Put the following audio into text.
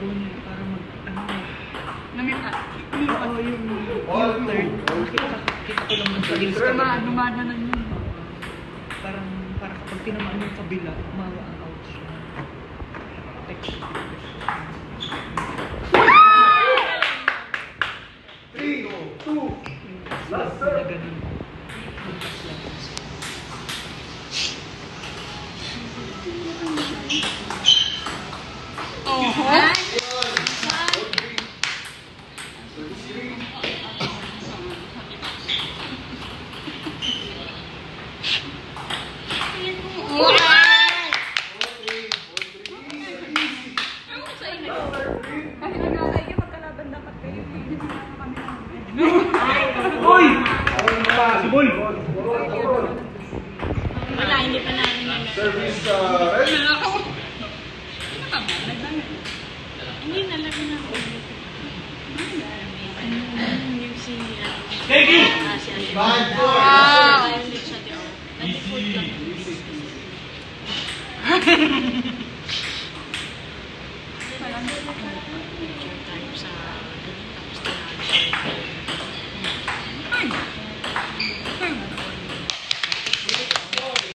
doon para mag, ano, Namita. oo, yung third. Kita ko lang doon sa links ka. Numana na yun. Parang kapag tinamaan yung kabila, umawa ang out siya. Text. 3, 2, last serve. Ganun. Uy! Possible. Wala, hindi pa namin yan. Service ready? Hindi nalagyan namin. Yung si... Thank you! Wow! Easy.